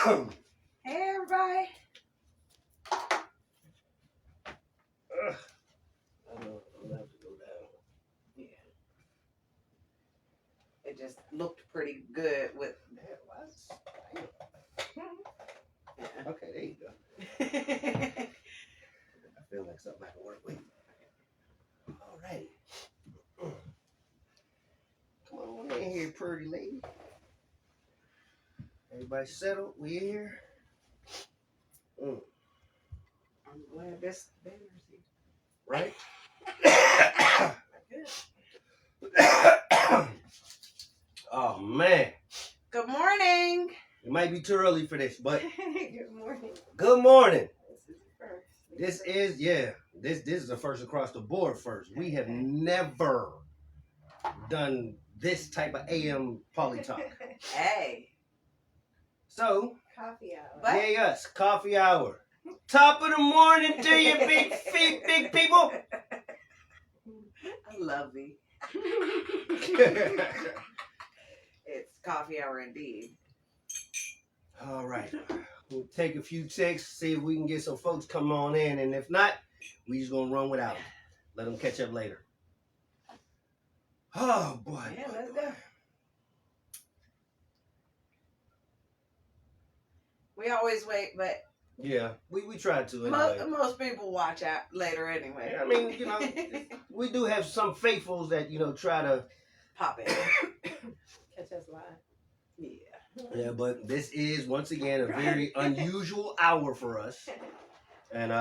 Hey, everybody. I know I'm gonna have to go down. Yeah. It just looked pretty good with. Yeah. Okay, there you go. I feel like something I can work with. All right. Come on in here, pretty lady. Everybody settled? We in here? I'm glad this banner's here. Right? Oh, man. Good morning. It might be too early for this, but Good morning. good morning. This is the first. This is the first across the board first. We have never done this type of AM PolyTalk. Hey. So, Coffee hour. yay us, coffee hour. Top of the morning to you, big feet, big people. I love thee. It's coffee hour indeed. All right. We'll take a few texts, see if we can get some folks come on in. And if not, we just going to run without them. Let them catch up later. Oh, boy. Yeah, let's go. We always wait, but yeah, we try to anyway. most people watch out later anyway. I mean, we do have some faithfuls that, try to pop in. Catch us live. Yeah. Yeah, but this is, once again, a very unusual hour for us. And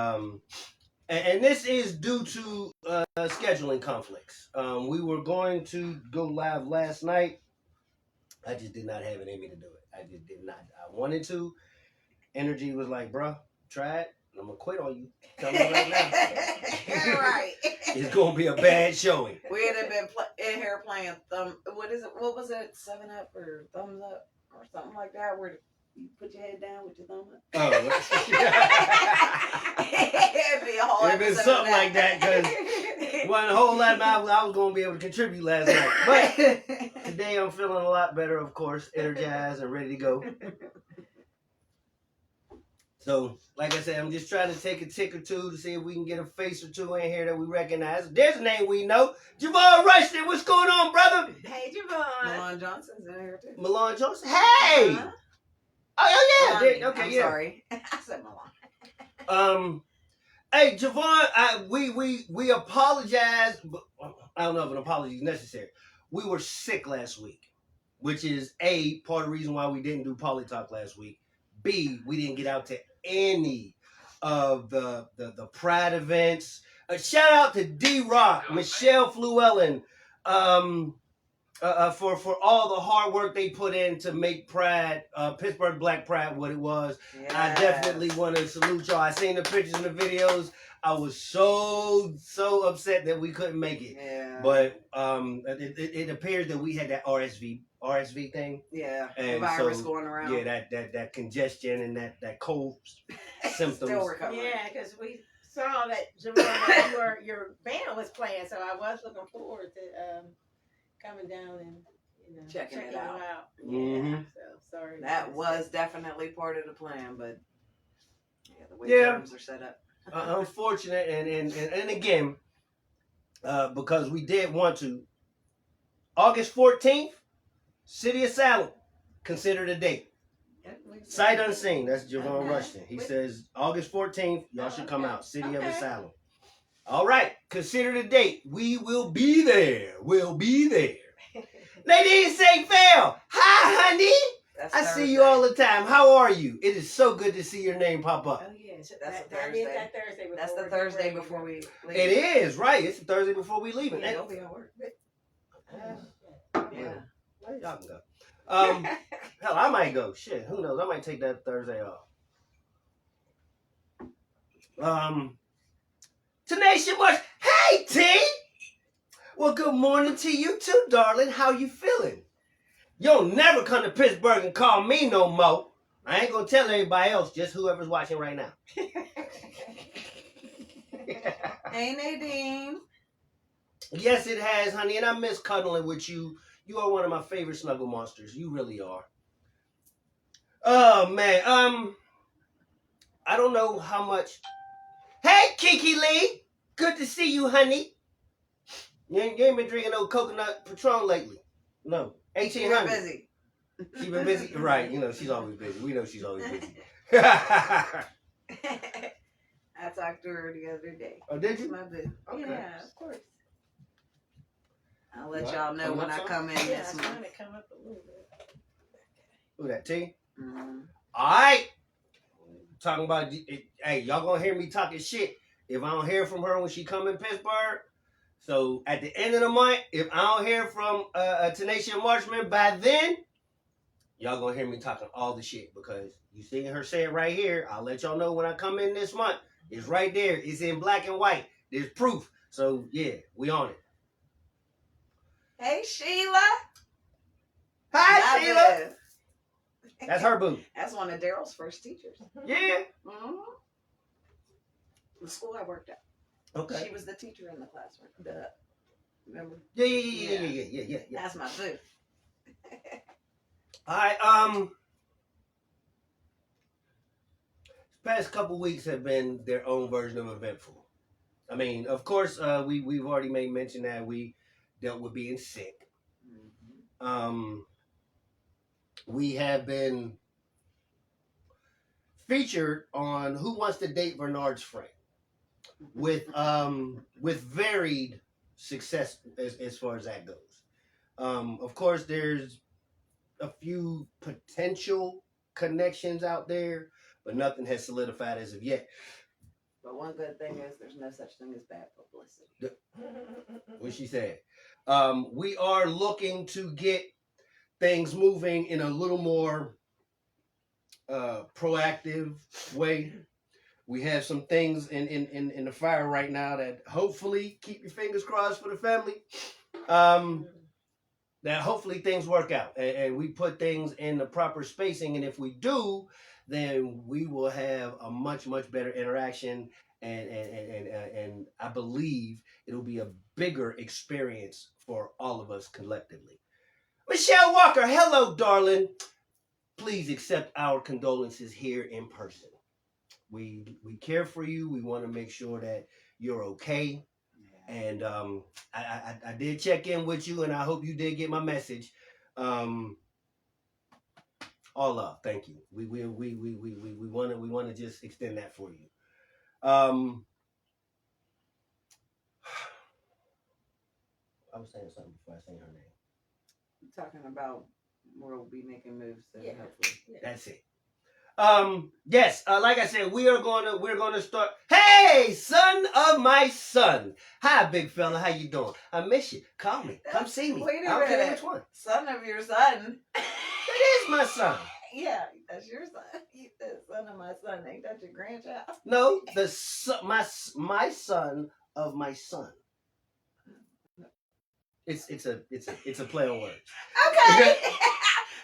this is due to scheduling conflicts. We were going to go live last night. I just did not have it in me to do it. I just did not. I wanted to. Energy was like, bro, try it. I'm going to quit on you. Tell me right now. Right. It's going to be a bad showing. We had been in here playing what was it? 7-Up or Thumbs Up or something like that, where you put your head down with your thumb up. Oh, It'd be a whole it'd been something like that, because wasn't a whole lot I was going to be able to contribute last night. But today I'm feeling a lot better, of course, energized and ready to go. So, like I said, I'm just trying to take a tick or two to see if we can get a face or two in here that we recognize. There's a name we know. Javon Rushton, what's going on, brother? Hey, Javon. Milan Johnson's in here too. Milan Johnson. Hey! Uh-huh. Oh, yeah. Okay, yeah. Sorry. I said Milan. Hey, Javon, we apologize, but I don't know if an apology is necessary. We were sick last week, which is A, part of the reason why we didn't do PolyTalk last week. B, we didn't get out to any of the Pride events. Shout out to D-Rock, Michelle Fluellen, for all the hard work they put in to make Pride, Pittsburgh Black Pride, what it was. Yes. I definitely want to salute y'all. I seen the pictures and the videos. I was so upset that we couldn't make it. Yeah. But it appears that we had that RSV thing. Yeah. And the virus going around. Yeah, that congestion and that cold symptoms. Still recovering. Yeah, because we saw that Javon, your band was playing, so I was looking forward to coming down and checking it out. Mm-hmm. Yeah, so sorry. That was definitely part of the plan, but the way terms are set up. Unfortunate, and again, because we did want to. August 14th, City Asylum, consider the date. Sight unseen. That's Javon Rushton. He says August 14th, y'all should come out. City of Asylum. All right, consider the date. We will be there. We'll be there. Nadine St. Fail. Hi, honey. I see you all the time. How are you? It is so good to see your name pop up. Oh, yeah. That's the Thursday. That's the Thursday before we leave. It is, right. It's the Thursday before we leave. Yeah, it'll be at work. Yeah. Well, y'all can go. Hell, I might go. Shit, who knows? I might take that Thursday off. Tenacious Mush. Hey, T! Well, good morning to you too, darling. How you feeling? You'll never come to Pittsburgh and call me no more. I ain't gonna tell everybody else, just whoever's watching right now. Hey, Nadine. Yes, it has, honey, and I miss cuddling with you. You are one of my favorite snuggle monsters. You really are. Oh man. I don't know how much. Hey, Kiki Lee. Good to see you, honey. You ain't been drinking no coconut Patron lately. No. She's 1800. busy. She been busy? Right. You know, she's always busy. We know she's always busy. I talked to her the other day. Oh, did you? My boo. Okay. Yeah, of course. I'll let Right. y'all know Coming when up I some? come in Yeah, this I'm trying month. to come up a little bit. Who that, T? Mm-hmm. All right. Talking about, hey, y'all gonna hear me talking shit if I don't hear from her when she come in Pittsburgh. So at the end of the month, if I don't hear from Tenacia Marchman by then, y'all gonna hear me talking all the shit because you seen her say it right here. I'll let y'all know when I come in this month. It's right there. It's in black and white. There's proof. So yeah, we on it. Hey, Sheila. Hi, My Sheila. boo. That's her boo. That's one of Daryl's first teachers. Yeah. Mm-hmm. The school I worked at. Okay. She was the teacher in the classroom. Remember? Yeah. That's my boo. All right. Past couple weeks have been their own version of eventful. I mean, of course, we've already made mention that we dealt with being sick. We have been featured on Who Wants to Date Bernard's Friend with varied success as far as that goes. Of course, there's a few potential connections out there, but nothing has solidified as of yet. But one good thing is there's no such thing as bad publicity. What she said. We are looking to get things moving in a little more proactive way. We have some things in the fire right now that hopefully, keep your fingers crossed for the family. That hopefully things work out and we put things in the proper spacing. And if we do, then we will have a much better interaction. And I believe it'll be a bigger experience for all of us collectively. Michelle Walker, hello, darling. Please accept our condolences here in person. We care for you. We want to make sure that you're okay. And I did check in with you, and I hope you did get my message. All love, thank you. We want to just extend that for you. I was saying something before I say her name. Talking about we'll be making moves soon, Yeah. hopefully. Yeah. That's it. Yes, like I said, we're gonna start. Hey, son of my son. Hi, big fella. How you doing? I miss you. Call me. Come see me. Wait a I don't care minute. which one. Son of your son. That is my son. Yeah, that's your son. You said son of my son. Ain't that your grandchild? No, my son of my son. It's a play on words. Okay.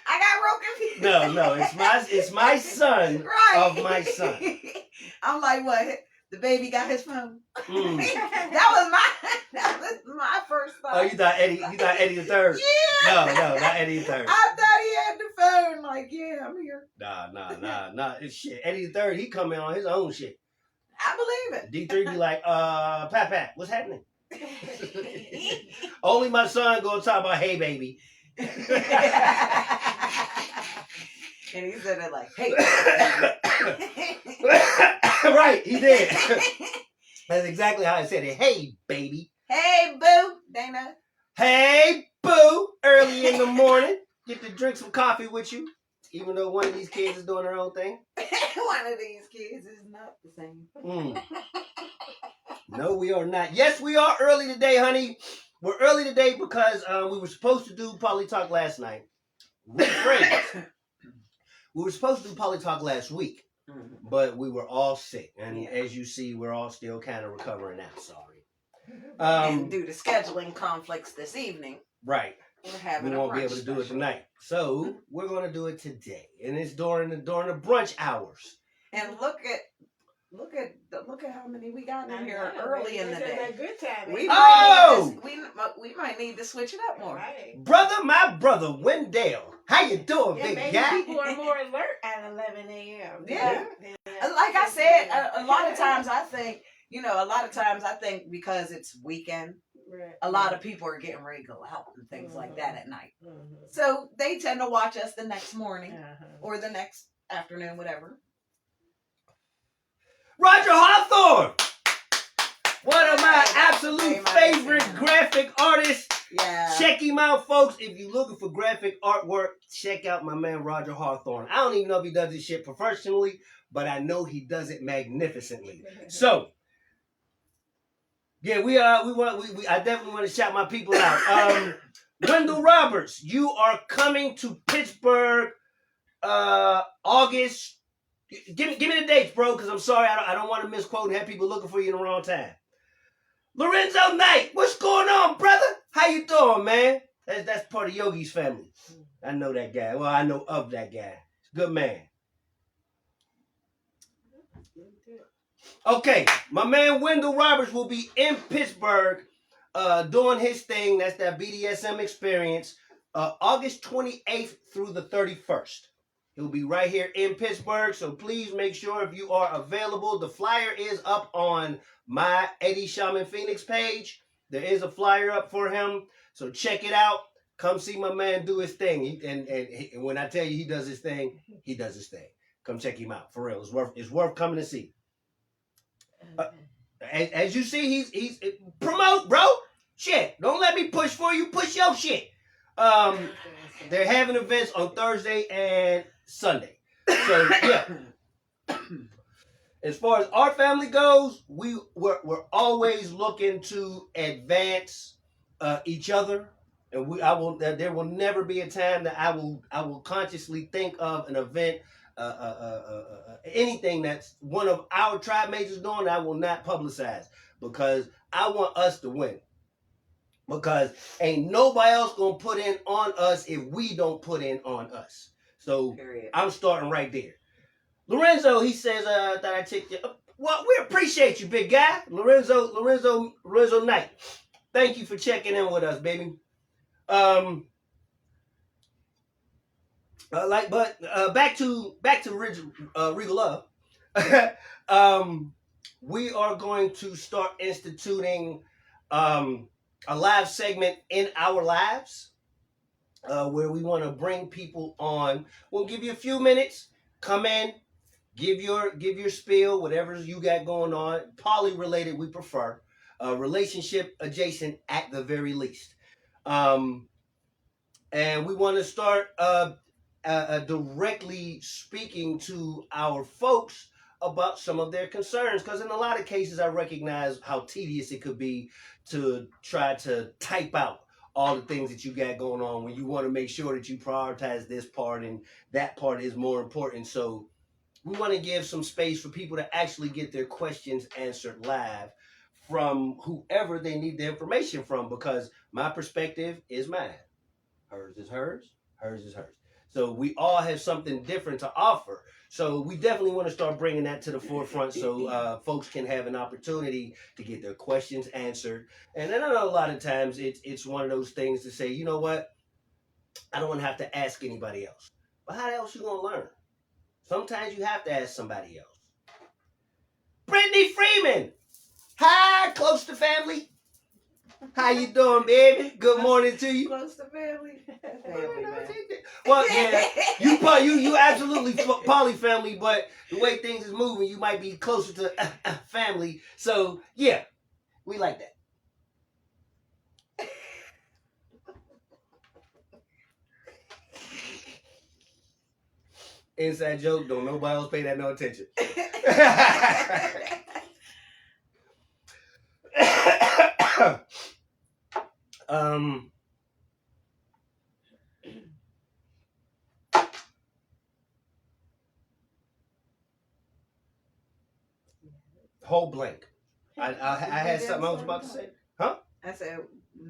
I got real confused. No, it's my son Right. of my son. I'm like, what? The baby got his phone. Mm. that was my first thought. Oh, you thought Eddie the Third? Yeah. No, not Eddie the Third. I thought he had the phone. Like, yeah, I'm here. Nah. It's shit. Eddie the Third, he come in on his own shit. I believe it. D3 be like, Pat, what's happening? Only my son gonna talk about hey baby. And he said it like, hey. Right, he did. That's exactly how I said it. Hey baby. Hey, boo, Dana. Hey boo. Early in the morning. Get to drink some coffee with you. Even though one of these kids is doing their own thing. One of these kids is not the same. No, we are not. Yes, we are early today, honey. We're early today because we were supposed to do PolyTalk last night. Rephrase. We were supposed to do PolyTalk last week, but we were all sick. And as you see, we're all still kind of recovering now. Sorry. And due to scheduling conflicts this evening, right. we're having We won't be able to do it tonight. So we're going to do it today. And it's during the brunch hours. And look at how many we got in here early in the day. Good time. We might need to switch it up more. Right. My brother Wendell How you doing, Yeah, big maybe guy? people are more alert at 11 a.m. Yeah. than Like I said, a lot of times I think, because it's weekend, Right. a lot of people are getting ready to go out and things like that Mhm. at night. Mhm. So they tend to watch us the next morning Uh-huh. or the next afternoon, whatever. Roger Hawthorne, one of my Hey, absolute name I favorite seen. graphic artists. Yeah. Check him out, folks. If you're looking for graphic artwork, check out my man Roger Hawthorne. I don't even know if he does this shit professionally, but I know he does it magnificently. So, yeah, I definitely want to shout my people out. Wendell Roberts, you are coming to Pittsburgh, August. Give me the dates, bro, because I'm sorry, I don't want to misquote and have people looking for you in the wrong time. Lorenzo Knight, what's going on, brother? How you doing, man? That's part of Yogi's family. I know that guy. Well, I know of that guy. Good man. Okay, my man Wendell Roberts will be in Pittsburgh doing his thing. That's that BDSM experience. August 28th through the 31st. He'll be right here in Pittsburgh, so please make sure if you are available. The flyer is up on my Eddie Shaman Phoenix page. There is a flyer up for him, so check it out. Come see my man do his thing. And when I tell you he does his thing, he does his thing. Come check him out, for real. It's worth coming to see. As you see, he's promote, bro. Shit, don't let me push for you. Push your shit. They're having events on Thursday and Sunday. So yeah. As far as our family goes, we're always looking to advance each other, and there will never be a time that I will consciously think of an event, anything that's one of our tribe mates is doing. I will not publicize because I want us to win. Because ain't nobody else gonna put in on us if we don't put in on us. So Period. I'm starting right there. Lorenzo, he says that I ticked you. Well, we appreciate you, big guy. Lorenzo Knight. Thank you for checking in with us, baby. Back to Regal Love. We are going to start instituting a live segment in our lives where we want to bring people on. We'll give you a few minutes. Come in, give your spiel, whatever you got going on. Poly related, we prefer. Relationship adjacent at the very least. And we want to start directly speaking to our folks about some of their concerns, because in a lot of cases I recognize how tedious it could be to try to type out all the things that you got going on when you want to make sure that you prioritize this part and that part is more important. So we want to give some space for people to actually get their questions answered live from whoever they need the information from, because my perspective is mine. Hers is hers. Hers is hers. So we all have something different to offer. So we definitely want to start bringing that to the forefront so folks can have an opportunity to get their questions answered. And then I know a lot of times it's one of those things to say, you know what? I don't want to have to ask anybody else. But how else you going to learn? Sometimes you have to ask somebody else. Brittany Freeman. Hi, close to family. How you doing, baby? Good morning to you. Close to family. Family, man. Well, yeah, you absolutely poly family, but the way things is moving, you might be closer to family. So yeah, we like that. Inside joke. Don't nobody else pay that no attention. Whole blank. I had something I was about to say. Huh? I said we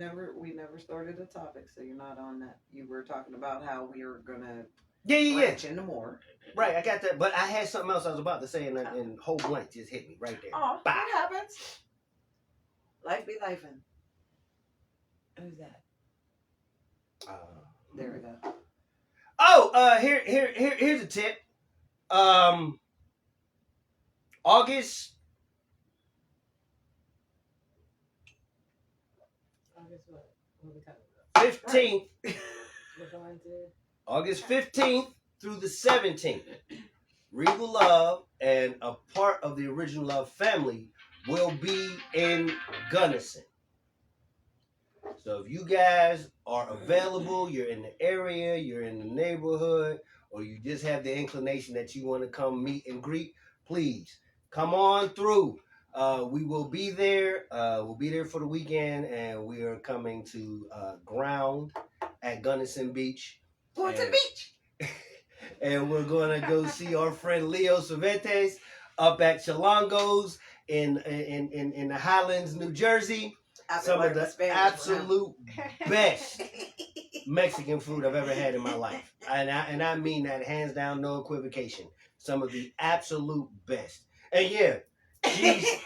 never started a topic, so you're not on that. You were talking about how we are gonna branch into more. Right, I got that, but I had something else I was about to say, and whole blank just hit me right there. Oh, that happens. Life be lifing. Who's that? There we go. here's a tip. August what? What we talking about? 15th. We're going to. August 15th through the 17th. Regal Love and a part of the Original Love family will be in Gunnison. So if you guys are available, you're in the area, you're in the neighborhood, or you just have the inclination that you want to come meet and greet, please come on through. We will be there. We'll be there for the weekend, and we are coming to ground at Gunnison Beach. Going to the beach. And we're going to go see our friend Leo Cervantes up at Chalongo's in the Highlands, New Jersey. Some of the absolute best Mexican food I've ever had in my life. And I mean that hands down, no equivocation. Some of the absolute best. And yeah, I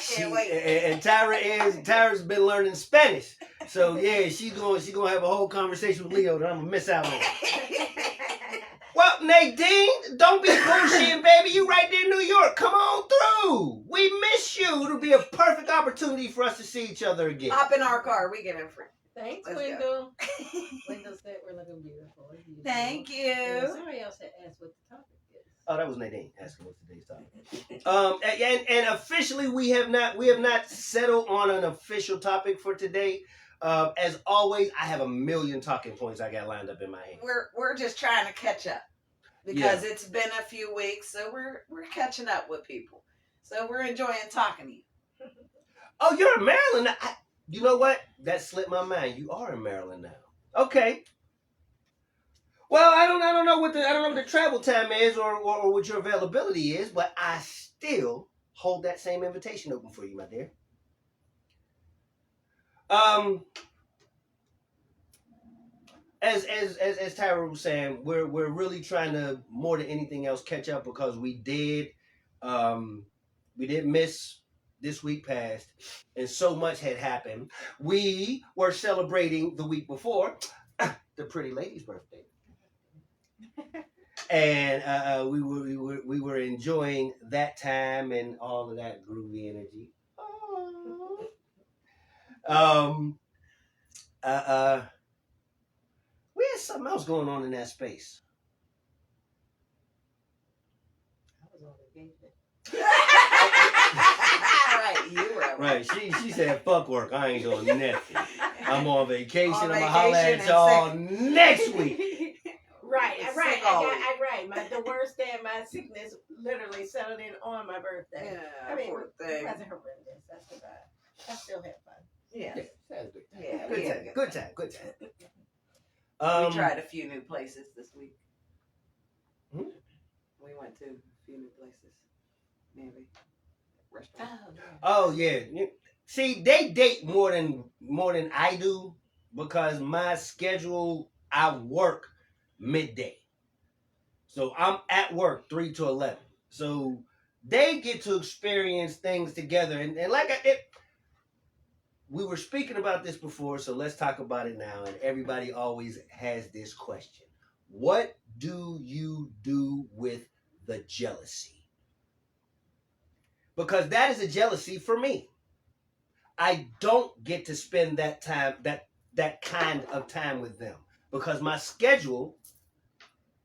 can't wait. And Tyra's been learning Spanish. So yeah, she's gonna have a whole conversation with Leo that I'm gonna miss out on. Well, Nadine, don't be bullshitting, baby. You right there in New York. Come on through. We miss you. It'll be a perfect opportunity for us to see each other again. Hop in our car. We get in free. Thanks, Let's Wendell. Wendell said we're looking beautiful. Thank you. And somebody else had asked what the topic is. Oh, that was Nadine asking what's today's topic. And officially we have not settled on an official topic for today. As always, I have a million talking points I got lined up in my head. We're just trying to catch up because it's been a few weeks, so we're catching up with people. So we're enjoying talking to you. Oh, you're in Maryland. You know what? That slipped my mind. You are in Maryland now. Okay. Well, I don't know what the travel time is or what your availability is, but I still hold that same invitation open for you, my dear. As Tyra was saying, we're really trying to, more than anything else, catch up because we did miss this week past, and so much had happened. We were celebrating the week before the pretty lady's birthday, and we were enjoying that time and all of that groovy energy. We had something else going on in that space. I was on vacation. Right, you were. Right, she said, "Fuck work, I ain't doing nothing. I'm on vacation. On I'm gonna holler at y'all next week." Right. Right. The worst day of my sickness literally settled in on my birthday. Yeah, I mean, poor it thing. wasn't horrendous. That's the bad. I still had fun. Yeah. Good time. We tried a few new places this week. Hmm? We went to a few new places. Maybe. Restaurant. Oh yeah. See, they date more than I do because my schedule, I work midday. So I'm at work 3 to 11. So they get to experience things together. And we were speaking about this before, so let's talk about it now. And everybody always has this question. What do you do with the jealousy? Because that is a jealousy for me. I don't get to spend that time, that kind of time with them because my schedule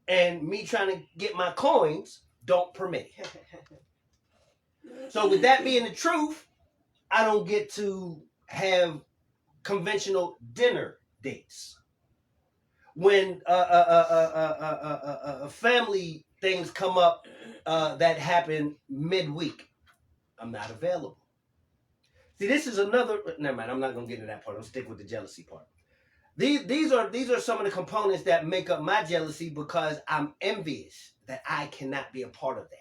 and me trying to get my coins don't permit it. So with that being the truth, I don't get to have conventional dinner dates. When family things come up that happen midweek, I'm not available. See, this is another. Never mind. I'm not gonna get into that part. I'm stick with the jealousy part. These are some of the components that make up my jealousy because I'm envious that I cannot be a part of that.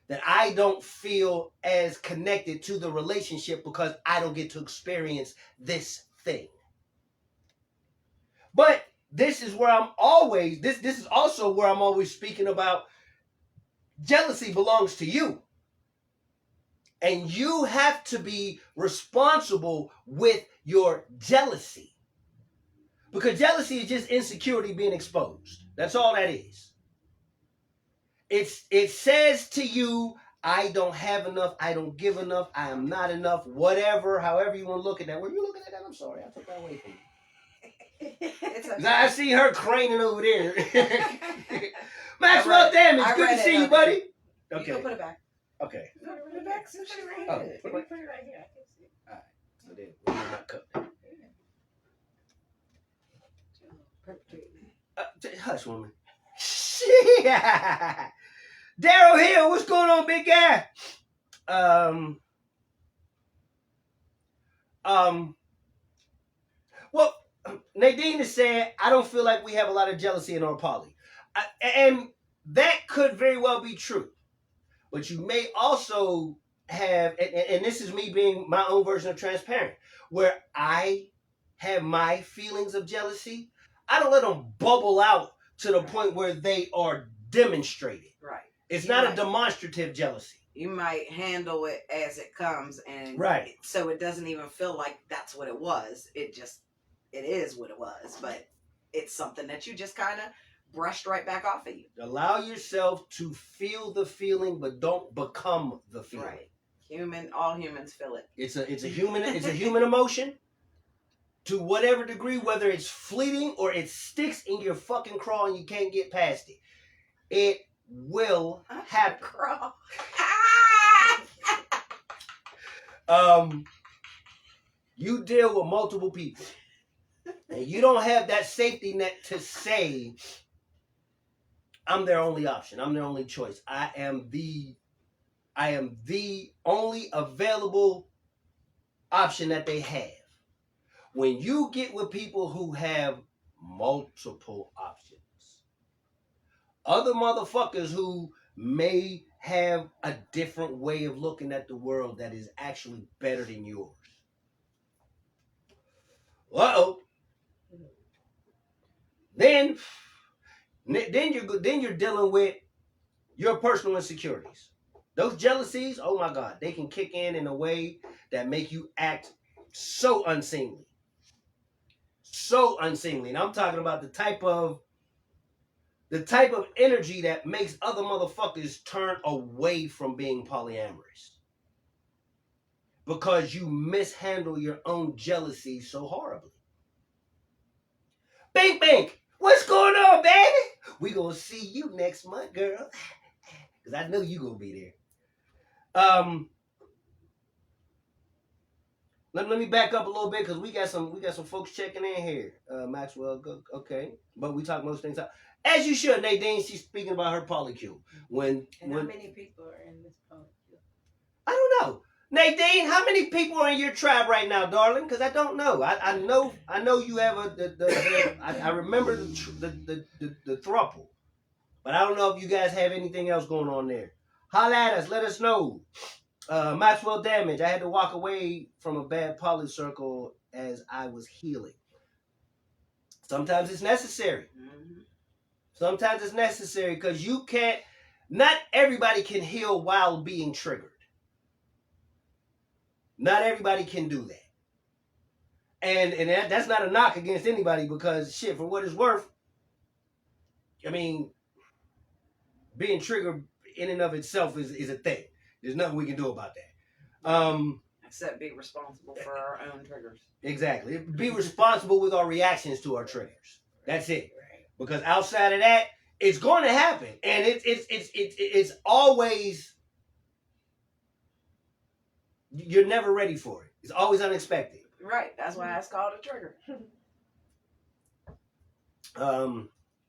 That I don't feel as connected to the relationship because I don't get to experience this thing. But this is where I'm always. This is also where I'm always speaking about. Jealousy belongs to you. And you have to be responsible with your jealousy. Because jealousy is just insecurity being exposed. That's all that is. It says to you, I don't have enough, I don't give enough, I am not enough, whatever, however you want to look at that. Were you looking at that? I'm sorry, I took that away from you. I see her craning over there. Maxwell Damage, good to see you, buddy. Okay. You can put it back. Okay. Put it back. So she right Oh, here. Put it right here. I can see. All right. So then, we're not cut that. Hush, woman. Shit. Daryl Hill, what's going on, big guy? Well, Nadine is saying, I don't feel like we have a lot of jealousy in our poly. And that could very well be true. But you may also have, and this is me being my own version of transparent, where I have my feelings of jealousy. I don't let them bubble out to the point where they are demonstrated. Right. It's not a demonstrative jealousy. You might handle it as it comes, and right. So it doesn't even feel like that's what it was. It is what it was, but it's something that you just kind of brushed right back off of you. Allow yourself to feel the feeling, but don't become the feeling. Right. All humans feel it. It's a human emotion. To whatever degree, whether it's fleeting or it sticks in your fucking craw and you can't get past it. It will happen. Crawl. You deal with multiple people. And you don't have that safety net to say, I'm their only option. I'm their only choice. I am the only available option that they have. When you get with people who have multiple options, other motherfuckers who may have a different way of looking at the world that is actually better than yours. Uh-oh. Then you're dealing with your personal insecurities. Those jealousies, oh my God, they can kick in a way that make you act so unseemly. So unseemly. And I'm talking about the type of energy that makes other motherfuckers turn away from being polyamorous. Because you mishandle your own jealousy so horribly. Bink, bink. What's going on, baby? We gonna see you next month, girl. Because I know you gonna be there. Let me back up a little bit because we got some folks checking in here. Maxwell, okay, but we talk most things out. As you should, Nadine. She's speaking about her polycule. How many people are in this polycule? I don't know, Nadine. How many people are in your tribe right now, darling? Because I don't know. I know you have I remember the throuple, but I don't know if you guys have anything else going on there. Holla at us. Let us know. Maxwell Damage. I had to walk away from a bad poly circle as I was healing. Sometimes it's necessary. Mm-hmm. Sometimes it's necessary because you can't. Not everybody can heal while being triggered. Not everybody can do that. And that's not a knock against anybody because shit, for what it's worth, I mean, being triggered in and of itself is a thing. There's nothing we can do about that. Except be responsible for our own triggers. Exactly. Be responsible with our reactions to our triggers. That's it. Because outside of that, it's going to happen, and it's always, you're never ready for it. It's always unexpected. Right. That's why it's called a trigger.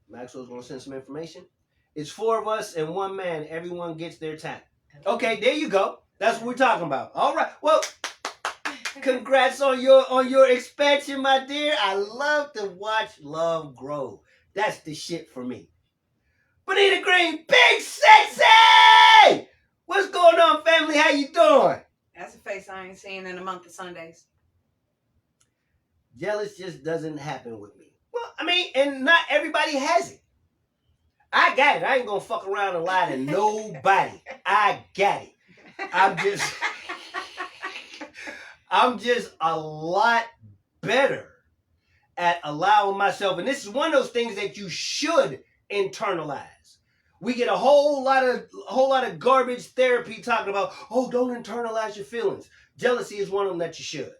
Maxwell's going to send some information. It's 4 of us and 1 man. Everyone gets their time. Okay, there you go. That's what we're talking about. All right. Well, congrats on your expansion, my dear. I love to watch love grow. That's the shit for me. Bonita Green, big sexy! What's going on, family? How you doing? That's a face I ain't seen in a month of Sundays. Jealous just doesn't happen with me. Well, I mean, and not everybody has it. I got it. I ain't gonna fuck around and lie to nobody. I got it. I'm just a lot better at allowing myself, and this is one of those things that you should internalize. We get a whole lot of garbage therapy talking about, oh, don't internalize your feelings. Jealousy is one of them that you should,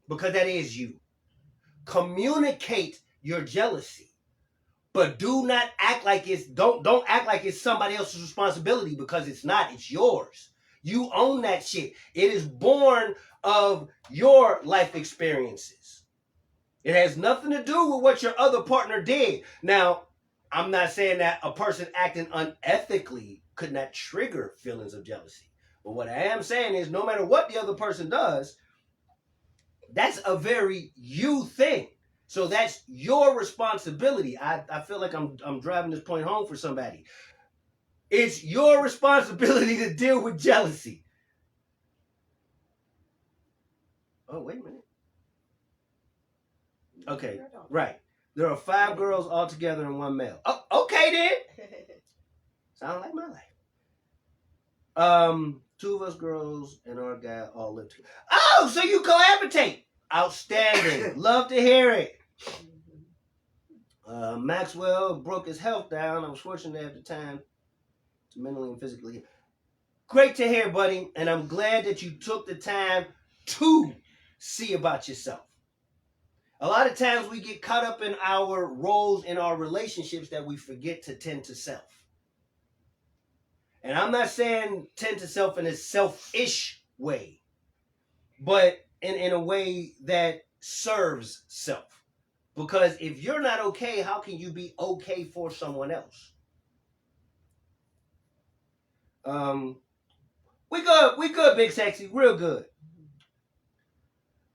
because that is you. Communicate your jealousy, but do not act like don't act like it's somebody else's responsibility, because it's not. It's yours. You own that shit. It is born of your life experiences. It has nothing to do with what your other partner did. Now, I'm not saying that a person acting unethically could not trigger feelings of jealousy. But what I am saying is, no matter what the other person does, that's a very you thing. So that's your responsibility. I feel like I'm driving this point home for somebody. It's your responsibility to deal with jealousy. Oh, wait a minute. Okay, right. There are 5 girls all together and 1 male. Oh, okay then. Sound like my life. 2 of us girls and our guy all live together. Oh, so you cohabitate. Outstanding. Love to hear it. Maxwell broke his health down. I was fortunate at the time to mentally and physically. Great to hear, buddy. And I'm glad that you took the time to see about yourself. A lot of times we get caught up in our roles in our relationships that we forget to tend to self. And I'm not saying tend to self in a selfish way, but in a way that serves self. Because if you're not okay, how can you be okay for someone else? We good, Big Sexy, real good.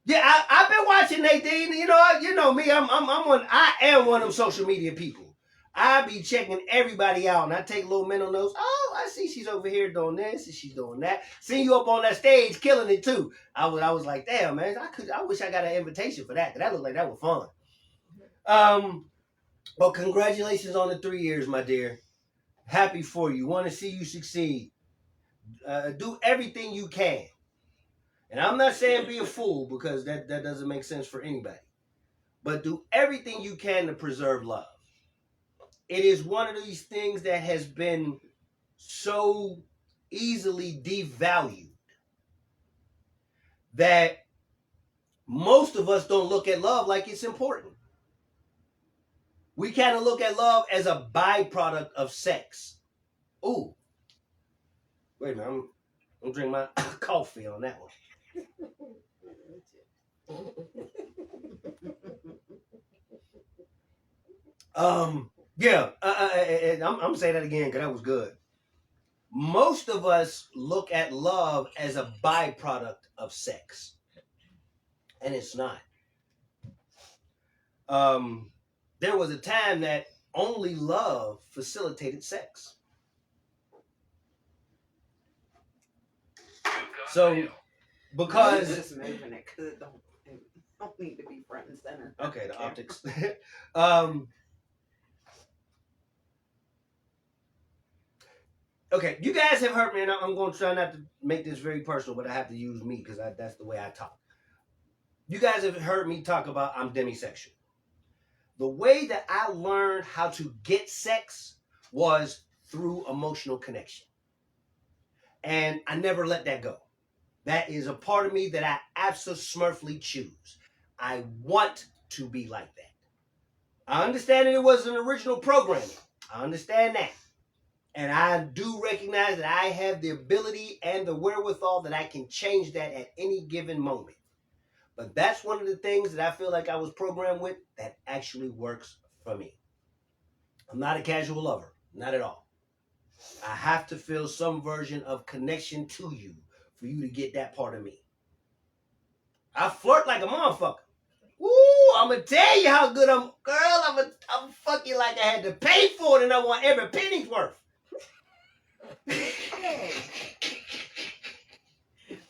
Yeah, I've been watching Nadine. You know me. I am one of them social media people. I be checking everybody out, and I take little mental notes. Oh, I see she's over here doing this, and she's doing that. Seeing you up on that stage, killing it too. I was like, damn, man, I wish I got an invitation for that. That looked like that was fun. But congratulations on the 3 years, my dear. Happy for you. Want to see you succeed. Do everything you can. And I'm not saying be a fool, because that doesn't make sense for anybody. But do everything you can to preserve love. It is one of these things that has been so easily devalued that most of us don't look at love like it's important. We kind of look at love as a byproduct of sex. Ooh. Wait a minute. I'm going to drink my coffee on that one. I'm gonna say that again because that was good. Most of us look at love as a byproduct of sex, and it's not. There was a time that only love facilitated sex. So, because just moving it because it don't need to be front and center. Okay, the optics. Okay, you guys have heard me, and I'm going to try not to make this very personal, but I have to use me because that's the way I talk. You guys have heard me talk about I'm demisexual. The way that I learned how to get sex was through emotional connection. And I never let that go. That is a part of me that I absolutely choose. I want to be like that. I understand that it was an original programming. I understand that. And I do recognize that I have the ability and the wherewithal that I can change that at any given moment. But that's one of the things that I feel like I was programmed with that actually works for me. I'm not a casual lover. Not at all. I have to feel some version of connection to you for you to get that part of me. I flirt like a motherfucker. Woo, I'm going to tell you how good I'm. Girl, I'm fuck you like I had to pay for it and I want every penny's worth.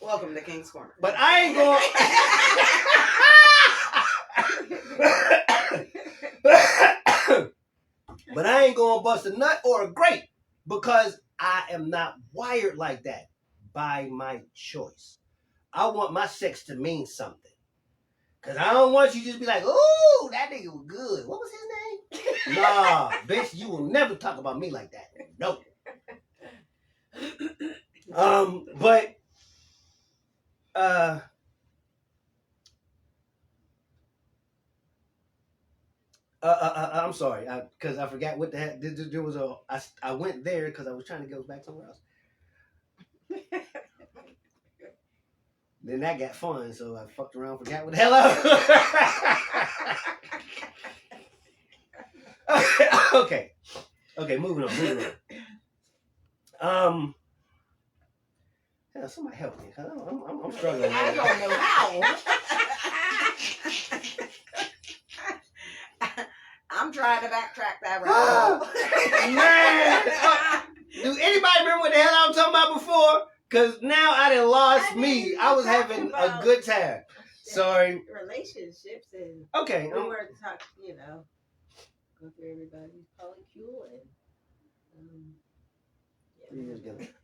Welcome to King's Corner. But I ain't going. But I ain't going to bust a nut or a grape because I am not wired like that by my choice. I want my sex to mean something. Cause I don't want you to just be like, ooh, that nigga was good. What was his name? Nah, bitch, you will never talk about me like that. No. But I'm sorry, because I forgot what the heck. There was I went there because I was trying to go back somewhere else. Then that got fun, so I fucked around, forgot what the hell I was. Okay, moving on. Yeah, somebody help me, cause I'm struggling. I don't know how. I'm trying to backtrack that right Man, do anybody remember what the hell I was talking about before? Cause now I done lost me. I was having a good time. Sorry. Relationships and okay. We were talking, go through everybody's polycule and.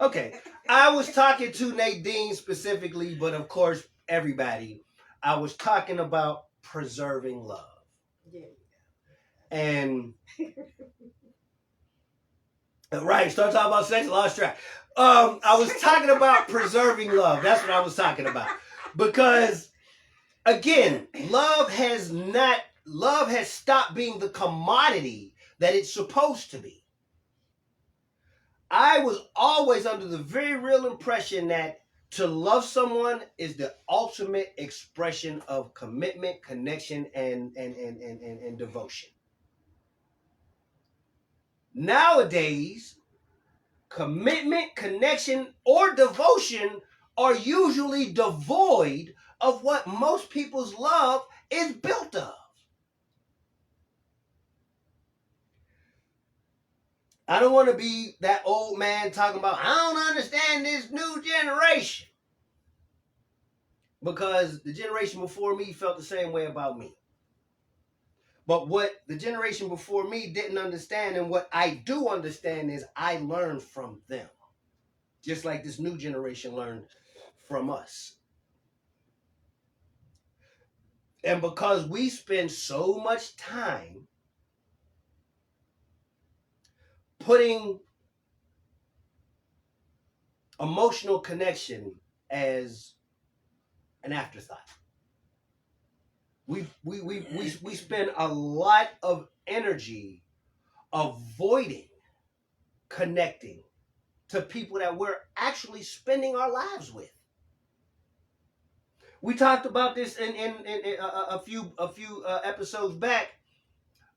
Okay, I was talking to Nadine specifically, but of course everybody. I was talking about preserving love. Yeah. And right, start talking about sex, lost track. I was talking about preserving love. That's what I was talking about. Because again, love has stopped being the commodity that it's supposed to be. I was always under the very real impression that to love someone is the ultimate expression of commitment, connection, and devotion. Nowadays, commitment, connection, or devotion are usually devoid of what most people's love is built of. I don't want to be that old man talking about, I don't understand this new generation. Because the generation before me felt the same way about me. But what the generation before me didn't understand, and what I do understand, is I learned from them. Just like this new generation learned from us. And because we spend so much time putting emotional connection as an afterthought. We spend a lot of energy avoiding connecting to people that we're actually spending our lives with. We talked about this in a few episodes back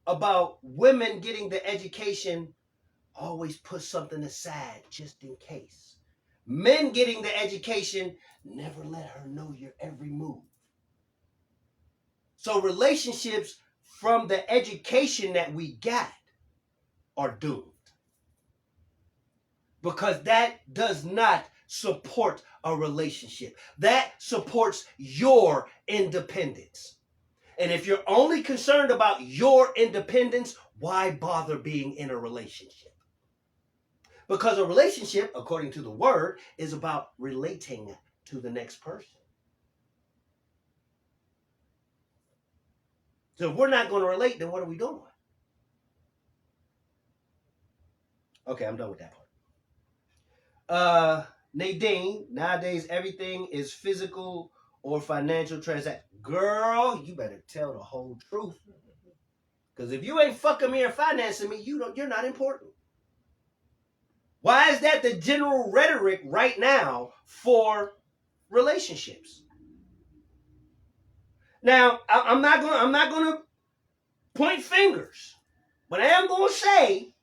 about women getting the education. Always put something aside just in case. Men getting the education. Never let her know your every move. So relationships from the education that we got are doomed. Because that does not support a relationship. That supports your independence. And if you're only concerned about your independence, why bother being in a relationship? Because a relationship, according to the word, is about relating to the next person. So if we're not going to relate, then what are we doing? Okay, I'm done with that part. Nadine, nowadays everything is physical or financial transaction. Girl, you better tell the whole truth. Because if you ain't fucking me or financing me, you're not important. Why is that the general rhetoric right now for relationships? Now, I'm not going to point fingers, but I am going to say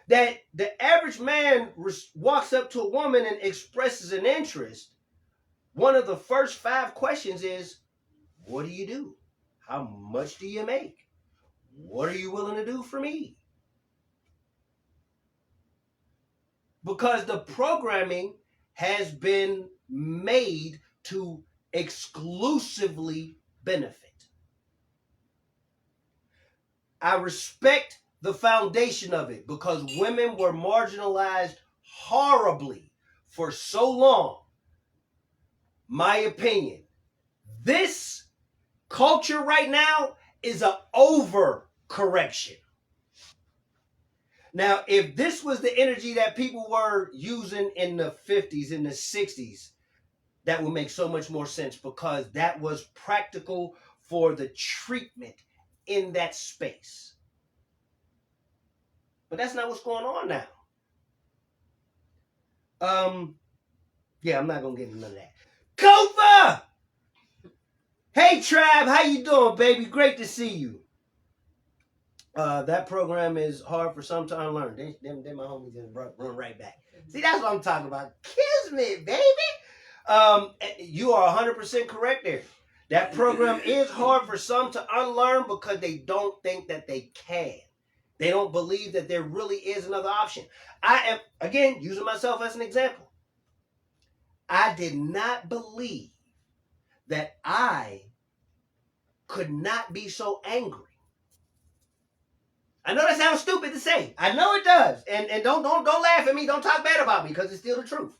that the average man walks up to a woman and expresses an interest. One of the first 5 questions is, what do you do? How much do you make? What are you willing to do for me? Because the programming has been made to exclusively benefit. I respect the foundation of it because women were marginalized horribly for so long. My opinion, This culture right now is an overcorrection. Now, if this was the energy that people were using in the 50s, in the 60s, that would make so much more sense because that was practical for the treatment in that space. But that's not what's going on now. Yeah, I'm not gonna get into none of that. Kofa! Hey Trav, how you doing, baby? Great to see you. That program is hard for some to unlearn. They my homies just run right back. See, that's what I'm talking about. Kismet, baby. You are 100% correct there. That program is hard for some to unlearn because they don't think that they can. They don't believe that there really is another option. I am, again, using myself as an example. I did not believe that I could not be so angry. I know that sounds stupid to say. I know it does. And don't laugh at me. Don't talk bad about me because it's still the truth.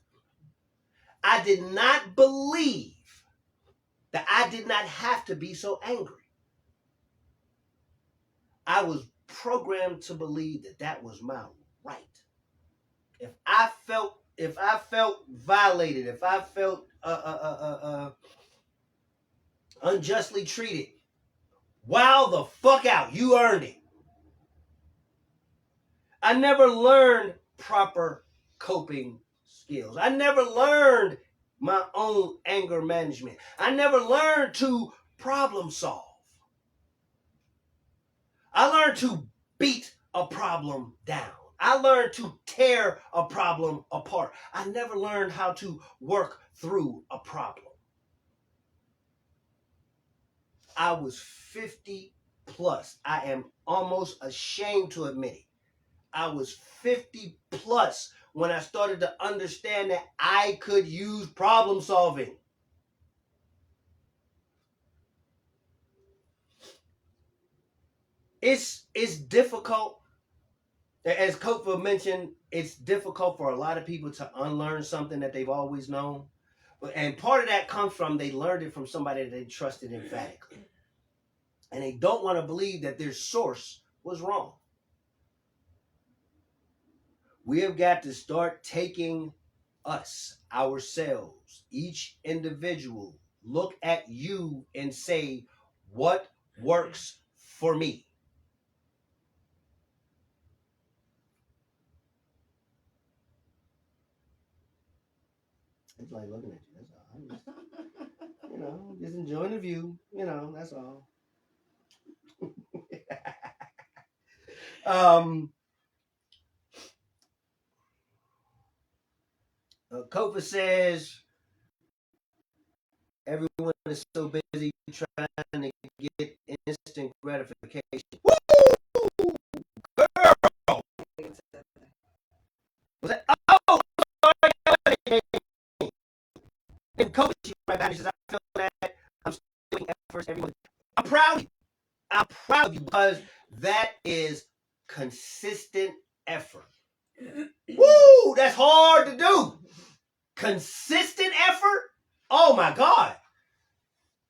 I did not believe that I did not have to be so angry. I was programmed to believe that that was my right. If I felt violated, if I felt unjustly treated, wow the fuck out. You earned it. I never learned proper coping skills. I never learned my own anger management. I never learned to problem solve. I learned to beat a problem down. I learned to tear a problem apart. I never learned how to work through a problem. I was 50 plus. I am almost ashamed to admit it. I was 50 plus when I started to understand that I could use problem solving. It's difficult. As Kofa mentioned, it's difficult for a lot of people to unlearn something that they've always known. And part of that comes from they learned it from somebody that they trusted emphatically. And they don't want to believe that their source was wrong. We have got to start taking us, ourselves, each individual, look at you and say, what works for me? It's like looking at you. That's all. I'm just, just enjoying the view. That's all. Kofa says everyone is so busy trying to get instant gratification. Woo! Girl! Was that? Oh! Sorry. And Coach right back. He says, I feel that I'm still doing efforts every month. I'm proud of you. I'm proud of you because that is consistent effort. Woo! That's hard to do. Consistent effort? Oh my God.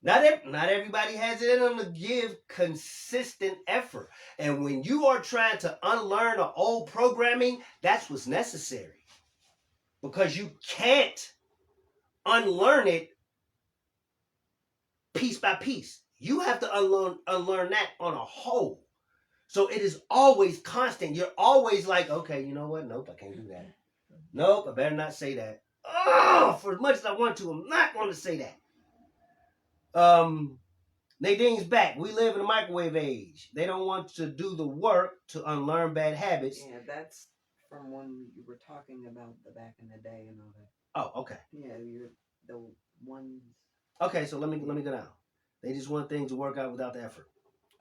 Not everybody has it in them to give consistent effort. And when you are trying to unlearn an old programming, that's what's necessary. Because you can't unlearn it piece by piece. You have to unlearn that on a whole. So it is always constant. You're always like, okay, you know what? Nope, I can't do that. Nope, I better not say that. Oh, for as much as I want to, I'm not going to say that. Nadine's back. We live in a microwave age. They don't want to do the work to unlearn bad habits. Yeah, that's from when you were talking about the back in the day and all that. Oh, okay. Yeah, you're the ones. Okay, so let me go down. They just want things to work out without the effort.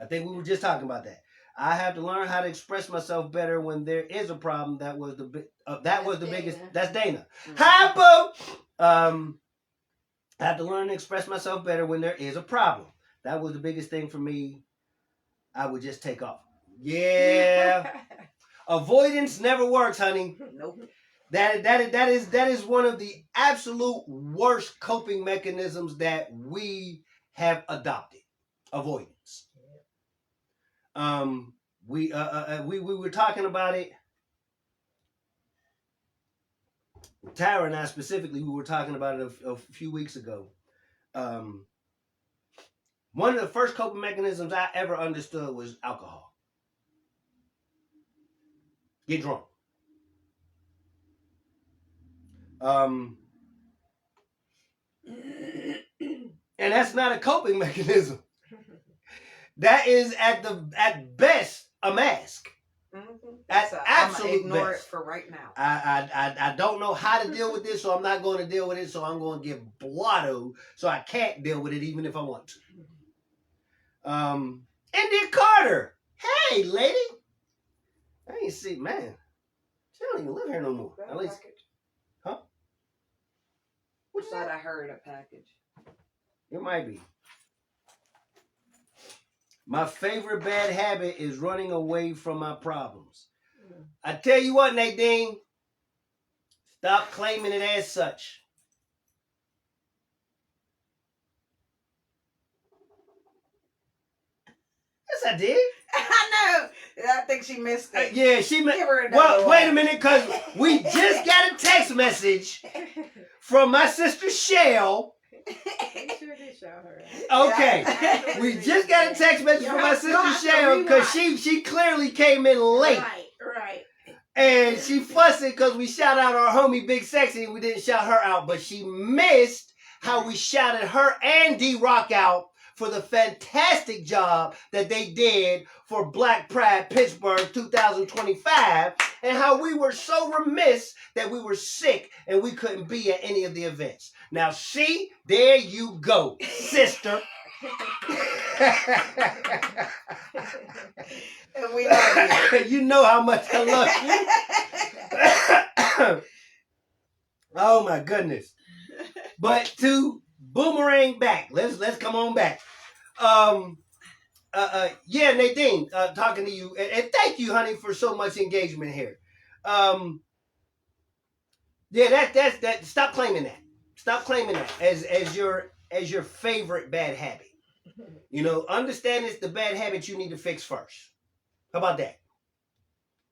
I think we were just talking about that. I have to learn how to express myself better when there is a problem. That was the biggest. That's Dana. Mm-hmm. Hi, boo. I have to learn to express myself better when there is a problem. That was the biggest thing for me. I would just take off. Yeah. Avoidance never works, honey. Nope. That is one of the absolute worst coping mechanisms that we have adopted avoidance. We were talking about it. Tara and I specifically, we were talking about it a few weeks ago. One of the first coping mechanisms I ever understood was alcohol. Get drunk. And that's not a coping mechanism. That is at best a mask. At absolute ignore best. it for right now. I don't know how to deal with this, so I'm not going to deal with it. So I'm going to get blotto, so I can't deal with it even if I want to. India Carter, hey lady, I ain't see man. She don't even live here no more. At least, huh? What's that? I heard a package. It might be. My favorite bad habit is running away from my problems. I tell you what, Nadine, stop claiming it as such. Yes, I did. I know. I think she missed it. Yeah, she missed. Give her Well, another wait one. a minute, because we just got a text message from my sister Shell. You sure did show her. Okay. Yeah. We just got a text message from my You'll have sister to Shell because rewind. she clearly came in late. Right. And she fussing because we shout out our homie Big Sexy and we didn't shout her out. But she missed how we shouted her and D-Rock out for the fantastic job that they did for Black Pride Pittsburgh 2025. And how we were so remiss that we were sick and we couldn't be at any of the events. Now, see, there you go, sister. And we love you. You know how much I love you. Oh my goodness. But to boomerang back, let's come on back. Yeah, Nadine, talking to you, and thank you, honey, for so much engagement here. Yeah, that. Stop claiming that. Stop claiming that as your favorite bad habit. You know, understand it's the bad habit you need to fix first. How about that?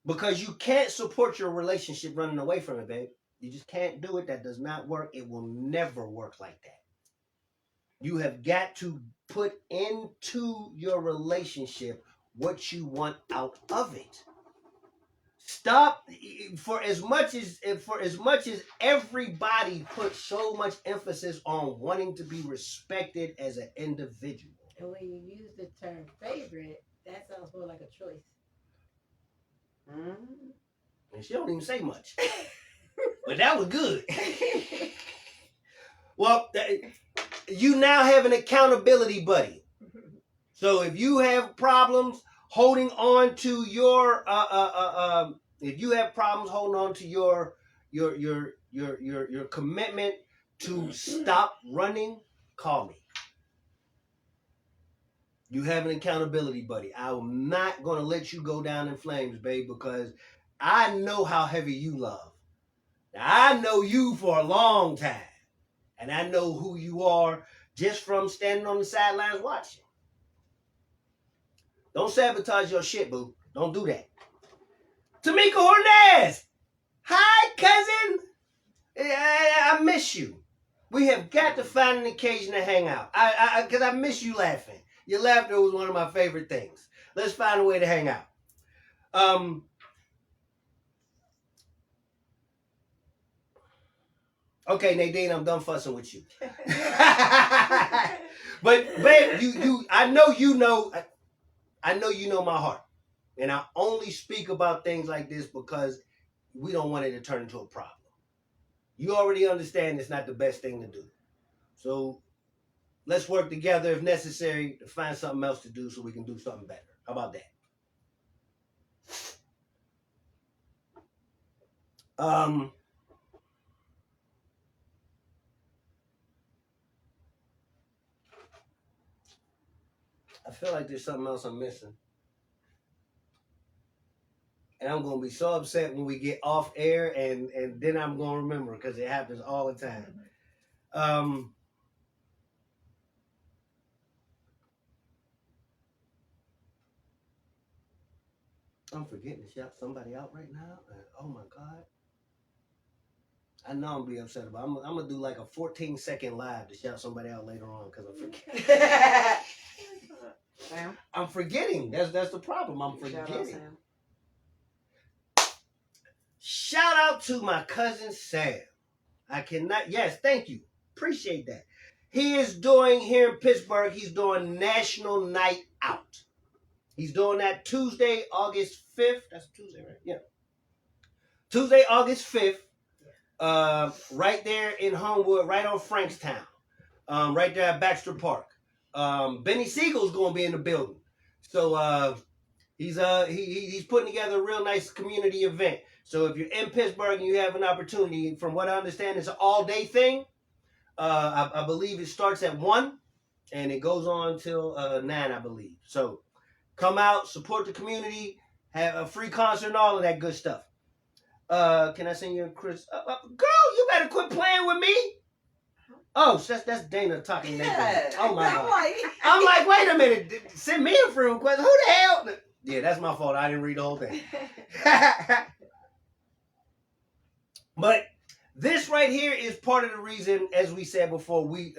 Because you can't support your relationship running away from it, babe. You just can't do it. That does not work. It will never work like that. You have got to put into your relationship what you want out of it. Stop for as much as everybody puts so much emphasis on wanting to be respected as an individual. And when you use the term favorite, that sounds more like a choice. And she don't even say much. But that was good. Well, you now have an accountability buddy. So if you have problems holding on to your if you have problems holding on to your commitment to stop running, call me. You have an accountability buddy. I'm not going to let you go down in flames, babe, because I know how heavy you love. Now, I know you for a long time. And I know who you are just from standing on the sidelines watching. Don't sabotage your shit, boo. Don't do that. Tamika Hornez. Hi, cousin. I miss you. We have got to find an occasion to hang out. Because I miss you laughing. Your laughter was one of my favorite things. Let's find a way to hang out. Okay, Nadine, I'm done fussing with you. But babe, I know you know my heart. And I only speak about things like this because we don't want it to turn into a problem. You already understand it's not the best thing to do. So let's work together if necessary to find something else to do so we can do something better. How about that? I feel like there's something else I'm missing. And I'm going to be so upset when we get off air and then I'm going to remember because it happens all the time. I'm forgetting to shout somebody out right now. Oh my God. I know I'm gonna be upset about it. I'm gonna do like a 14-second live to shout somebody out later on because I'm forgetting. Sam? I'm forgetting. That's the problem. I'm Shout out, forgetting. Sam. Shout out to my cousin Sam. I cannot. Yes, thank you. Appreciate that. He is doing here in Pittsburgh. He's doing National Night Out. He's doing that Tuesday, August 5th. That's Tuesday, right? Yeah. Tuesday, August 5th. Right there in Homewood, right on Frankstown. Right there at Baxter Park. Benny Siegel's gonna be in the building. So he's putting together a real nice community event. So if you're in Pittsburgh and you have an opportunity, from what I understand, it's an all-day thing. I believe it starts at 1 and it goes on till 9, I believe. So come out, support the community, have a free concert and all of that good stuff. Can I send you a Chris? Girl, you better quit playing with me. Oh, that's Dana talking. Yeah. Oh my God. I'm like, wait a minute. Send me a friend request. Who the hell? Yeah, that's my fault. I didn't read the whole thing. But this right here is part of the reason, as we said before, we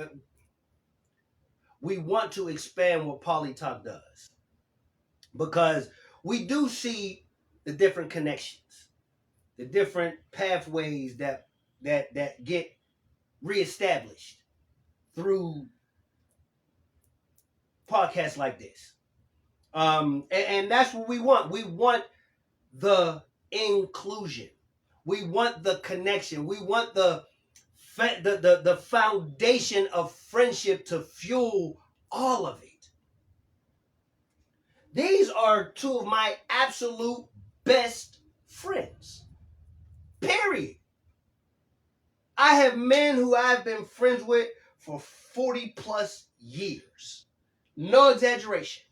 want to expand what PolyTalk does, because we do see the different connections, the different pathways that get reestablished through podcasts like this, and that's what we want. We want the inclusion. We want the connection. We want the foundation of friendship to fuel all of it. These are two of my absolute best friends. Period. I have men who I've been friends with for 40 plus years. No exaggeration.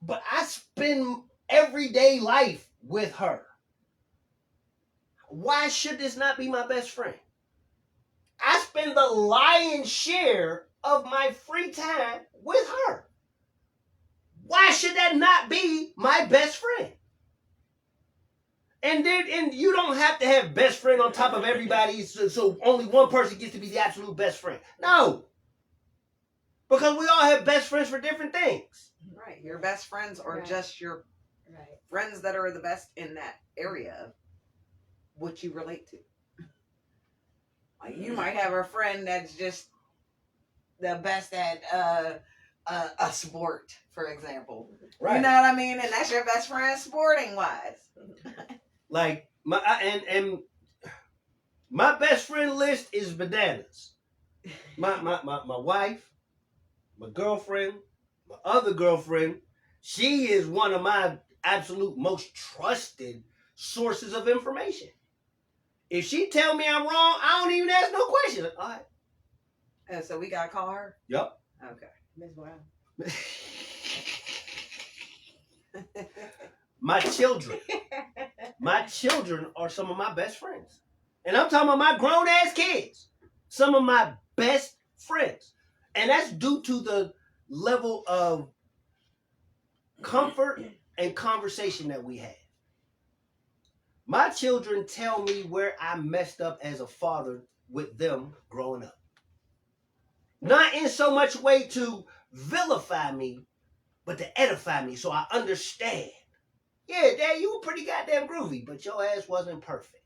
But I spend everyday life with her. Why should this not be my best friend? I spend the lion's share of my free time with her. Why should that not be my best friend? And you don't have to have best friend on top of everybody, so only one person gets to be the absolute best friend. No. Because we all have best friends for different things. Right. Your best friends are just your friends that are the best in that area, what you relate to. Like you might have a friend that's just the best at a sport, for example. Right. You know what I mean? And that's your best friend sporting wise. Like my best friend list is bananas. My wife, my girlfriend, my other girlfriend, she is one of my absolute most trusted sources of information. If she tell me I'm wrong, I don't even ask no questions. All right. So we gotta call her? Yep. Okay. Miss Brown. My children are some of my best friends. And I'm talking about my grown ass kids. Some of my best friends. And that's due to the level of comfort and conversation that we have. My children tell me where I messed up as a father with them growing up. Not in so much way to vilify me, but to edify me so I understand. Yeah, Dad, you were pretty goddamn groovy, but your ass wasn't perfect.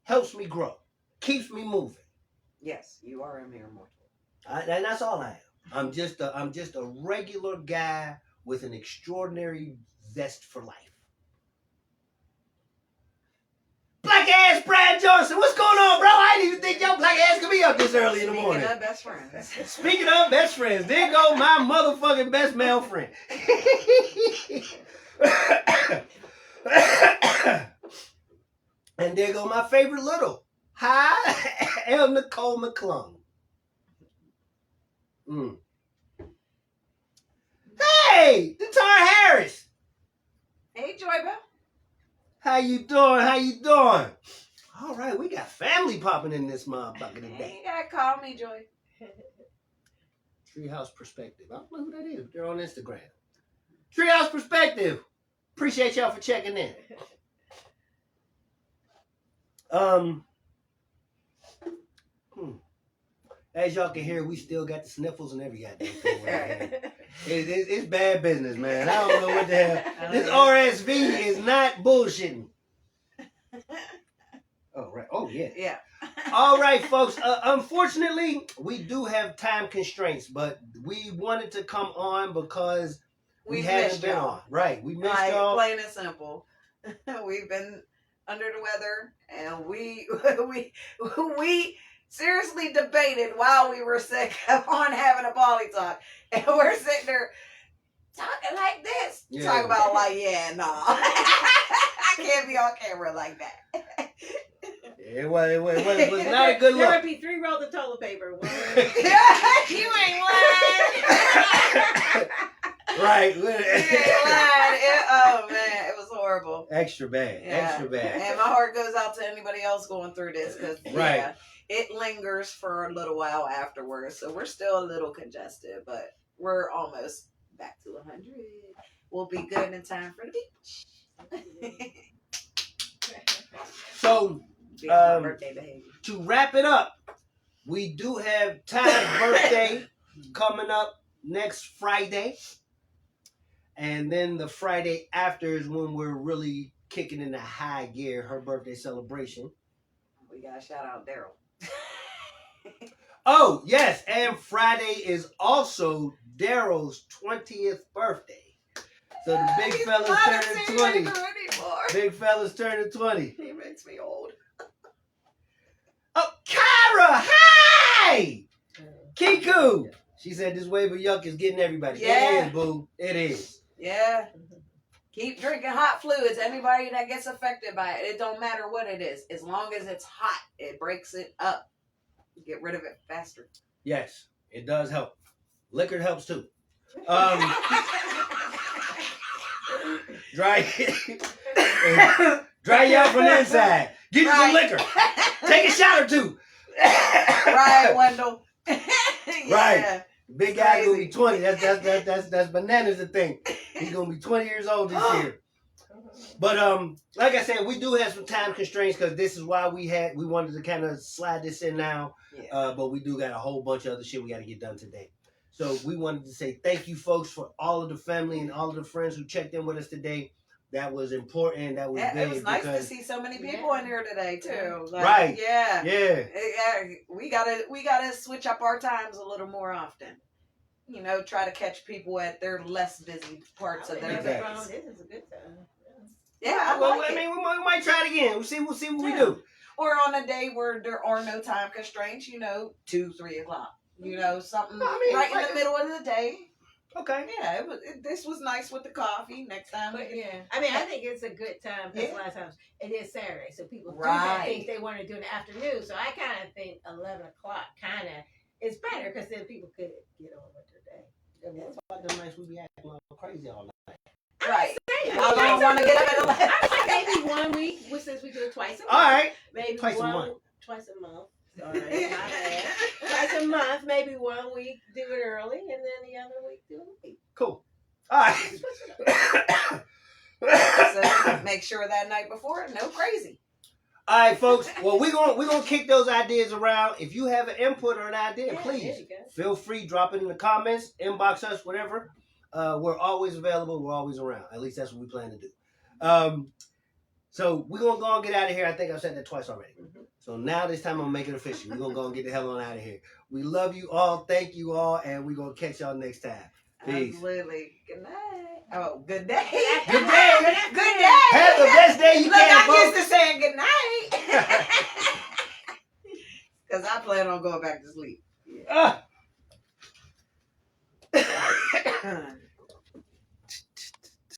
Helps me grow. Keeps me moving. Yes, you are a mere mortal. And that's all I am. I'm just a regular guy with an extraordinary zest for life. Black ass Brad Johnson, what's going on, bro? I didn't even think your black ass could be up this early in the morning. Speaking of best friends. Speaking of best friends, there go my motherfucking best male friend. And there go my favorite little. Hi, L. Nicole McClung. Hey, Detar Harris. Hey, Joy Bell. How you doing? All right, we got family popping in this motherfucker today. You gotta call me, Joy. Treehouse Perspective. I don't know who that is. They're on Instagram. Treehouse Perspective. Appreciate y'all for checking in. As y'all can hear, we still got the sniffles and every goddamn thing right here. It's bad business, man. I don't know what the hell. This RSV is not bullshitting. Oh, right. Oh, yeah. Yeah. All right, folks. Unfortunately, we do have time constraints, but we wanted to come on because we haven't been on. Right. We missed y'all. Plain and simple. We've been under the weather, and we seriously debated while we were sick on having a PolyTalk, and we're sitting there talking like this. Yeah. Talk about like, no, I can't be on camera like that. It was not a good look. There would be 3 rolls of toilet paper. You ain't lying. Right. You ain't lying. Oh man, it was horrible. Extra bad. Yeah. Extra bad. And my heart goes out to anybody else going through this because it lingers for a little while afterwards. So we're still a little congested, but we're almost back to 100. We'll be good in time for the beach. So, birthday behavior. to wrap it up, we do have Ty's birthday coming up next Friday. And then the Friday after is when we're really kicking into high gear, her birthday celebration. We got to shout out Daryl. Oh, yes. And Friday is also Daryl's 20th birthday. So the big fella's turning 20. Big fella's turning 20. He makes me old. Oh, Kyra, hi! Kiku! She said this wave of yuck is getting everybody. Yeah. It is, boo. It is. Yeah. Keep drinking hot fluids. Anybody that gets affected by it, it don't matter what it is. As long as it's hot, it breaks it up. Get rid of it faster. Yes, it does help. Liquor helps too. Dry you out from the inside. Get you some liquor. Take a shot or two. Right, Wendell. Yeah. Right. Big guy gonna be 20. That's bananas the thing. He's gonna be 20 years old this year. But like I said, we do have some time constraints because this is why we wanted to kind of slide this in now. Yeah. But we do got a whole bunch of other shit we got to get done today. So we wanted to say thank you, folks, for all of the family and all of the friends who checked in with us today. That was important. That was big. It was nice to see so many people in here today too. Like, right. Yeah. Yeah. We gotta switch up our times a little more often. You know, try to catch people at their less busy parts of their days. This is a good time. Yeah, I mean, we might try it again. We'll see what we do. Or on a day where there are no time constraints, 2, 3 o'clock. Something right in the middle of the day. Okay. Yeah, this was nice with the coffee. Next time. But, I mean, I think it's a good time because a lot of times it is Saturday, so people do have things they want to do in the afternoon. So I kind of think 11 o'clock kind of is better because then people could get on with their day. That's why the nights we be acting like crazy all night. Right. I don't want to get up at 11. Maybe 1 week, since we do it twice a month. All right. Maybe twice a month. Twice a month. Sorry, my bad. Twice a month, maybe 1 week do it early, and then the other week do it late. Cool. All right. So make sure that night before, no crazy. All right, folks. Well, we're gonna kick those ideas around. If you have an input or an idea, please feel free, drop it in the comments, inbox us, whatever. We're always available. We're always around. At least that's what we plan to do. So we're gonna go and get out of here. I think I've said that twice already. Mm-hmm. So now this time I'm gonna make it official. We're gonna go and get the hell on out of here. We love you all. Thank you all, and we're gonna catch y'all next time. Peace. Absolutely. Good night. Oh, good day. Good day. Good day. Have the best day you can. I'm used to saying good night. Because I plan on going back to sleep. Yeah.